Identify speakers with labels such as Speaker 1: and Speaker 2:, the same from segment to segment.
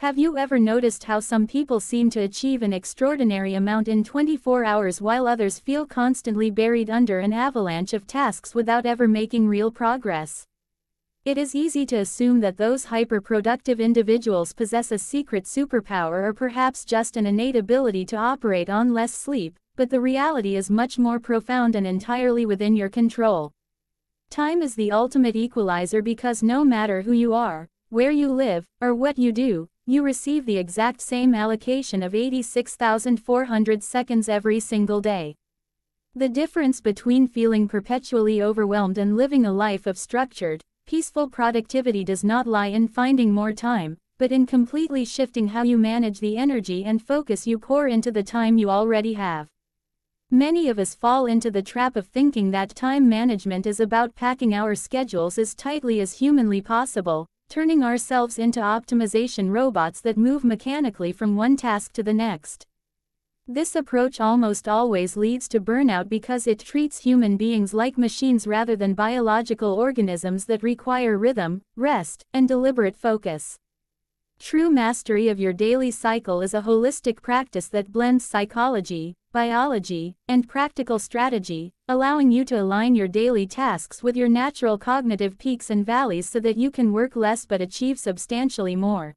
Speaker 1: Have you ever noticed how some people seem to achieve an extraordinary amount in 24 hours while others feel constantly buried under an avalanche of tasks without ever making real progress? It is easy to assume that those hyper-productive individuals possess a secret superpower or perhaps just an innate ability to operate on less sleep, but the reality is much more profound and entirely within your control. Time is the ultimate equalizer because no matter who you are, where you live, or what you do, you receive the exact same allocation of 86,400 seconds every single day. The difference between feeling perpetually overwhelmed and living a life of structured, peaceful productivity does not lie in finding more time, but in completely shifting how you manage the energy and focus you pour into the time you already have. Many of us fall into the trap of thinking that time management is about packing our schedules as tightly as humanly possible, turning ourselves into optimization robots that move mechanically from one task to the next. This approach almost always leads to burnout because it treats human beings like machines rather than biological organisms that require rhythm, rest, and deliberate focus. True mastery of your daily cycle is a holistic practice that blends psychology, biology, and practical strategy, allowing you to align your daily tasks with your natural cognitive peaks and valleys so that you can work less but achieve substantially more.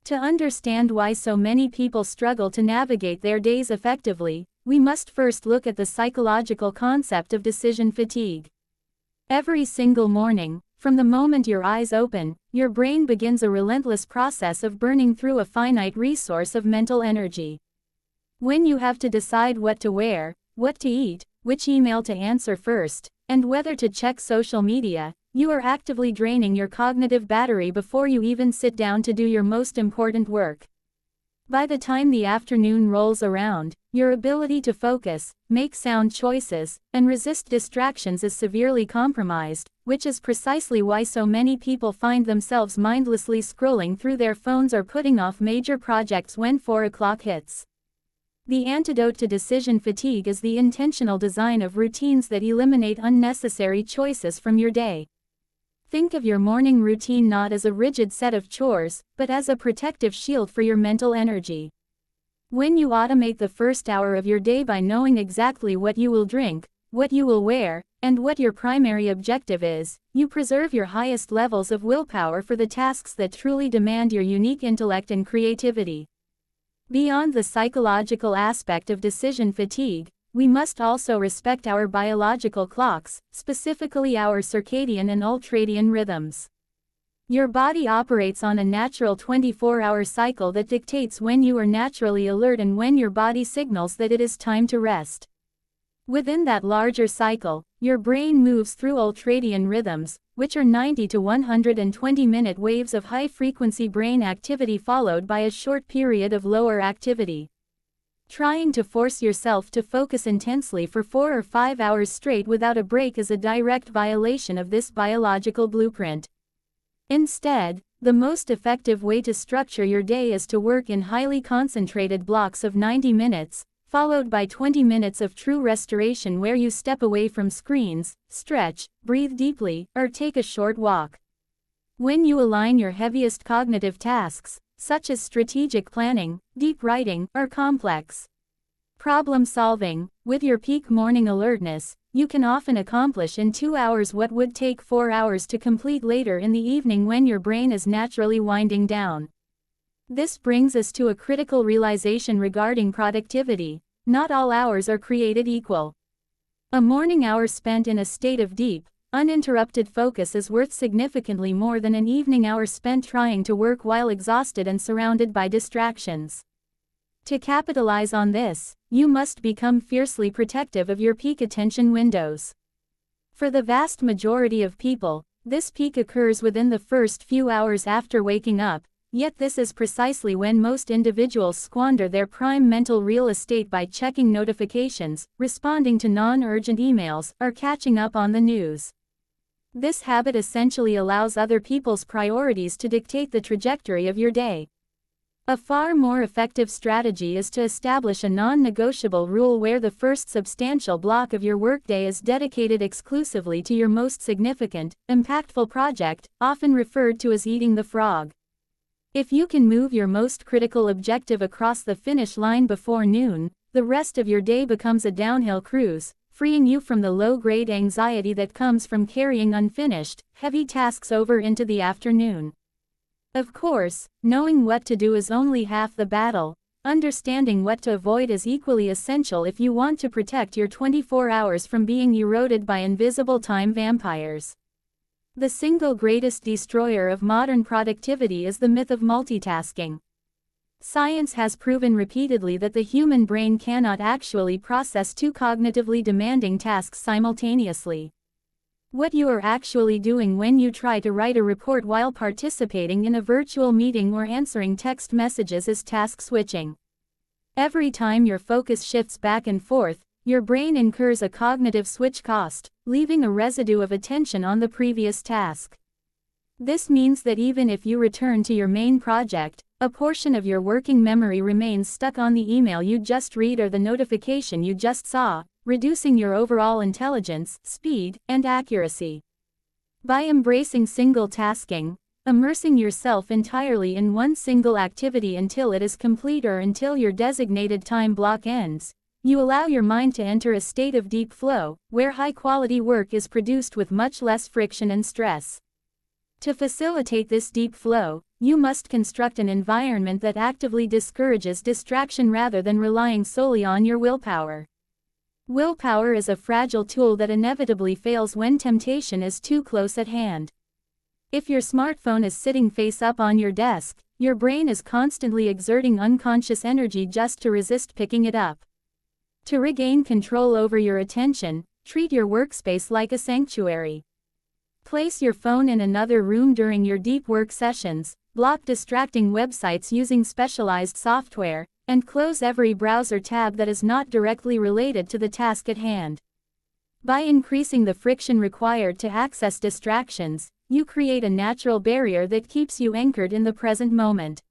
Speaker 1: To understand why so many people struggle to navigate their days effectively, we must first look at the psychological concept of decision fatigue. Every single morning, from the moment your eyes open, your brain begins a relentless process of burning through a finite resource of mental energy. When you have to decide what to wear, what to eat, which email to answer first, and whether to check social media, you are actively draining your cognitive battery before you even sit down to do your most important work. By the time the afternoon rolls around, your ability to focus, make sound choices, and resist distractions is severely compromised, which is precisely why so many people find themselves mindlessly scrolling through their phones or putting off major projects when 4 o'clock hits. The antidote to decision fatigue is the intentional design of routines that eliminate unnecessary choices from your day. Think of your morning routine not as a rigid set of chores, but as a protective shield for your mental energy. When you automate the first hour of your day by knowing exactly what you will drink, what you will wear, and what your primary objective is, you preserve your highest levels of willpower for the tasks that truly demand your unique intellect and creativity. Beyond the psychological aspect of decision fatigue, we must also respect our biological clocks, specifically our circadian and ultradian rhythms. Your body operates on a natural 24-hour cycle that dictates when you are naturally alert and when your body signals that it is time to rest. Within that larger cycle, your brain moves through ultradian rhythms, which are 90 to 120-minute waves of high-frequency brain activity followed by a short period of lower activity. Trying to force yourself to focus intensely for 4 or 5 hours straight without a break is a direct violation of this biological blueprint. Instead, the most effective way to structure your day is to work in highly concentrated blocks of 90 minutes, followed by 20 minutes of true restoration where you step away from screens, stretch, breathe deeply, or take a short walk. When you align your heaviest cognitive tasks, such as strategic planning, deep writing, or complex problem solving, with your peak morning alertness, you can often accomplish in 2 hours what would take 4 hours to complete later in the evening when your brain is naturally winding down. This brings us to a critical realization regarding productivity: not all hours are created equal. A morning hour spent in a state of deep, uninterrupted focus is worth significantly more than an evening hour spent trying to work while exhausted and surrounded by distractions. To capitalize on this, you must become fiercely protective of your peak attention windows. For the vast majority of people, this peak occurs within the first few hours after waking up, yet this is precisely when most individuals squander their prime mental real estate by checking notifications, responding to non-urgent emails, or catching up on the news. This habit essentially allows other people's priorities to dictate the trajectory of your day. A far more effective strategy is to establish a non-negotiable rule where the first substantial block of your workday is dedicated exclusively to your most significant, impactful project, often referred to as eating the frog. If you can move your most critical objective across the finish line before noon, the rest of your day becomes a downhill cruise, freeing you from the low-grade anxiety that comes from carrying unfinished, heavy tasks over into the afternoon. Of course, knowing what to do is only half the battle. Understanding what to avoid is equally essential if you want to protect your 24 hours from being eroded by invisible time vampires. The single greatest destroyer of modern productivity is the myth of multitasking. Science has proven repeatedly that the human brain cannot actually process two cognitively demanding tasks simultaneously. What you are actually doing when you try to write a report while participating in a virtual meeting or answering text messages is task switching. Every time your focus shifts back and forth, your brain incurs a cognitive switch cost, leaving a residue of attention on the previous task. This means that even if you return to your main project, a portion of your working memory remains stuck on the email you just read or the notification you just saw, reducing your overall intelligence, speed, and accuracy. By embracing single tasking, immersing yourself entirely in one single activity until it is complete or until your designated time block ends, you allow your mind to enter a state of deep flow, where high-quality work is produced with much less friction and stress. To facilitate this deep flow, you must construct an environment that actively discourages distraction rather than relying solely on your willpower. Willpower is a fragile tool that inevitably fails when temptation is too close at hand. If your smartphone is sitting face up on your desk, your brain is constantly exerting unconscious energy just to resist picking it up. To regain control over your attention, treat your workspace like a sanctuary. Place your phone in another room during your deep work sessions, block distracting websites using specialized software, and close every browser tab that is not directly related to the task at hand. By increasing the friction required to access distractions, you create a natural barrier that keeps you anchored in the present moment.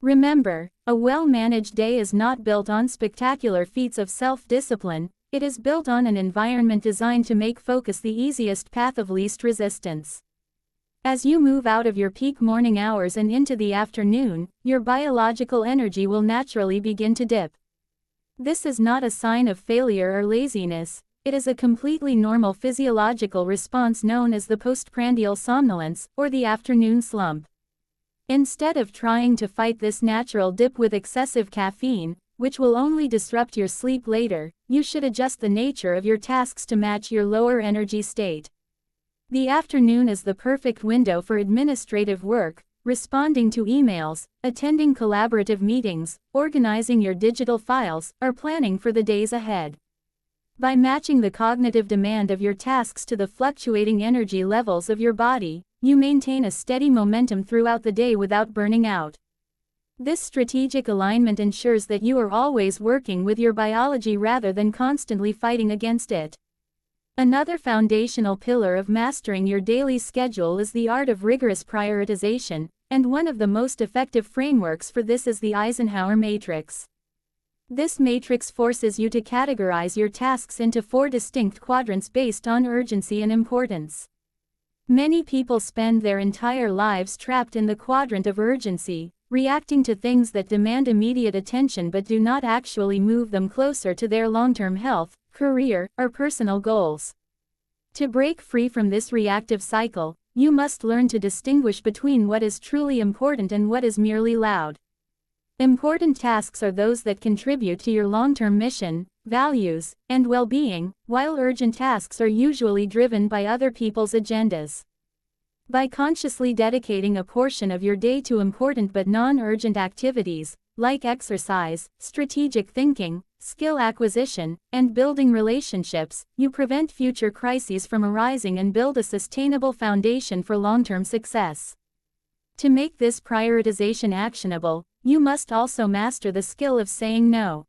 Speaker 1: Remember, a well-managed day is not built on spectacular feats of self-discipline, it is built on an environment designed to make focus the easiest path of least resistance. As you move out of your peak morning hours and into the afternoon, your biological energy will naturally begin to dip. This is not a sign of failure or laziness, it is a completely normal physiological response known as the postprandial somnolence, or the afternoon slump. Instead of trying to fight this natural dip with excessive caffeine, which will only disrupt your sleep later, you should adjust the nature of your tasks to match your lower energy state. The afternoon is the perfect window for administrative work, responding to emails, attending collaborative meetings, organizing your digital files, or planning for the days ahead. By matching the cognitive demand of your tasks to the fluctuating energy levels of your body, you maintain a steady momentum throughout the day without burning out. This strategic alignment ensures that you are always working with your biology rather than constantly fighting against it. Another foundational pillar of mastering your daily schedule is the art of rigorous prioritization, and one of the most effective frameworks for this is the Eisenhower matrix. This matrix forces you to categorize your tasks into 4 distinct quadrants based on urgency and importance. Many people spend their entire lives trapped in the quadrant of urgency, reacting to things that demand immediate attention but do not actually move them closer to their long-term health, career, or personal goals. To break free from this reactive cycle, you must learn to distinguish between what is truly important and what is merely loud. Important tasks are those that contribute to your long-term mission, values, and well-being, while urgent tasks are usually driven by other people's agendas. By consciously dedicating a portion of your day to important but non-urgent activities, like exercise, strategic thinking, skill acquisition, and building relationships, you prevent future crises from arising and build a sustainable foundation for long-term success. To make this prioritization actionable, you must also master the skill of saying no.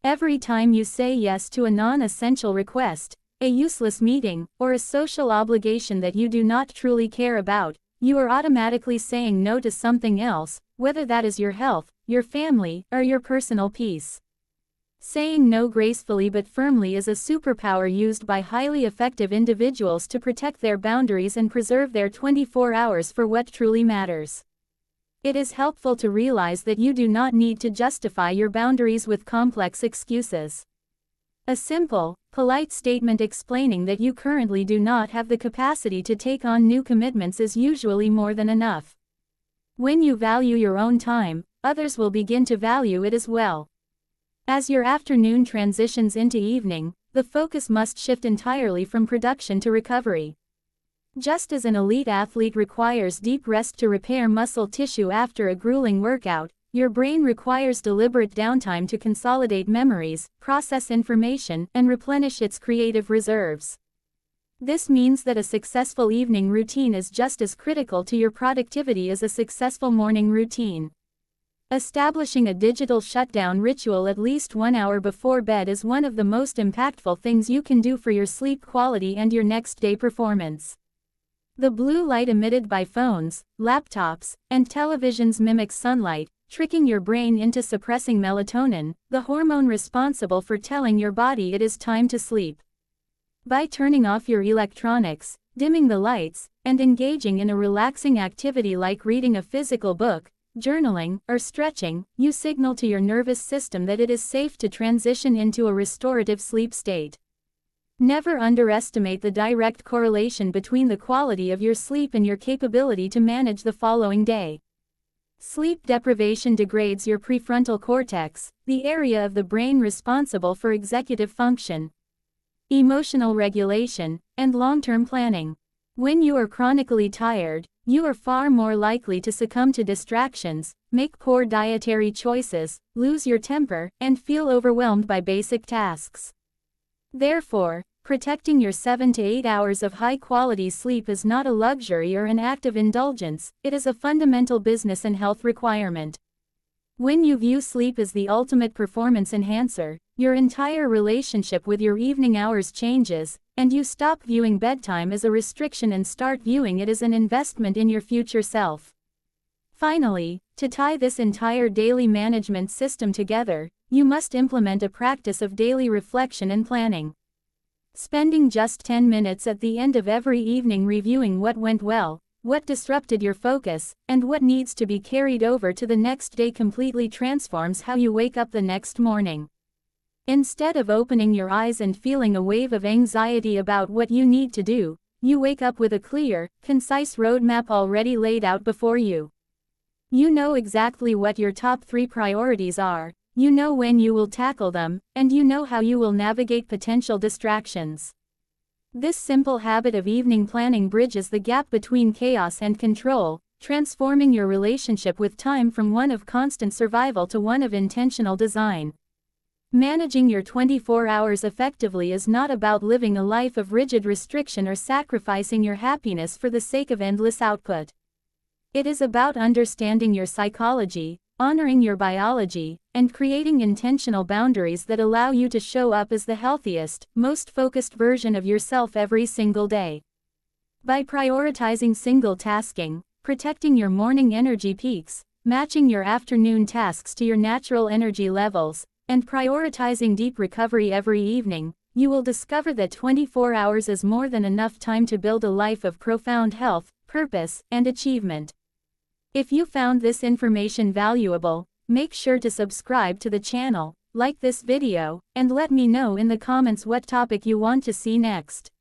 Speaker 1: Every time you say yes to a non-essential request, a useless meeting, or a social obligation that you do not truly care about, you are automatically saying no to something else, whether that is your health, your family, or your personal peace. Saying no gracefully but firmly is a superpower used by highly effective individuals to protect their boundaries and preserve their 24 hours for what truly matters. It is helpful to realize that you do not need to justify your boundaries with complex excuses. A simple, polite statement explaining that you currently do not have the capacity to take on new commitments is usually more than enough. When you value your own time, others will begin to value it as well. As your afternoon transitions into evening, the focus must shift entirely from production to recovery. Just as an elite athlete requires deep rest to repair muscle tissue after a grueling workout, your brain requires deliberate downtime to consolidate memories, process information, and replenish its creative reserves. This means that a successful evening routine is just as critical to your productivity as a successful morning routine. Establishing a digital shutdown ritual at least 1 hour before bed is one of the most impactful things you can do for your sleep quality and your next day performance. The blue light emitted by phones, laptops, and televisions mimics sunlight, tricking your brain into suppressing melatonin, the hormone responsible for telling your body it is time to sleep. By turning off your electronics, dimming the lights, and engaging in a relaxing activity like reading a physical book, journaling, or stretching, you signal to your nervous system that it is safe to transition into a restorative sleep state. Never underestimate the direct correlation between the quality of your sleep and your capability to manage the following day. Sleep deprivation degrades your prefrontal cortex, the area of the brain responsible for executive function, emotional regulation, and long-term planning. When you are chronically tired, you are far more likely to succumb to distractions, make poor dietary choices, lose your temper, and feel overwhelmed by basic tasks. Therefore, protecting your 7 to 8 hours of high-quality sleep is not a luxury or an act of indulgence, it is a fundamental business and health requirement. When you view sleep as the ultimate performance enhancer, your entire relationship with your evening hours changes, and you stop viewing bedtime as a restriction and start viewing it as an investment in your future self. Finally, to tie this entire daily management system together, you must implement a practice of daily reflection and planning. Spending just 10 minutes at the end of every evening reviewing what went well, what disrupted your focus, and what needs to be carried over to the next day completely transforms how you wake up the next morning. Instead of opening your eyes and feeling a wave of anxiety about what you need to do, you wake up with a clear, concise roadmap already laid out before you. You know exactly what your top 3 priorities are, you know when you will tackle them, and you know how you will navigate potential distractions. This simple habit of evening planning bridges the gap between chaos and control, transforming your relationship with time from one of constant survival to one of intentional design. Managing your 24 hours effectively is not about living a life of rigid restriction or sacrificing your happiness for the sake of endless output. It is about understanding your psychology, honoring your biology, and creating intentional boundaries that allow you to show up as the healthiest, most focused version of yourself every single day. By prioritizing single tasking, protecting your morning energy peaks, matching your afternoon tasks to your natural energy levels, and prioritizing deep recovery every evening, you will discover that 24 hours is more than enough time to build a life of profound health, purpose, and achievement. If you found this information valuable, make sure to subscribe to the channel, like this video, and let me know in the comments what topic you want to see next.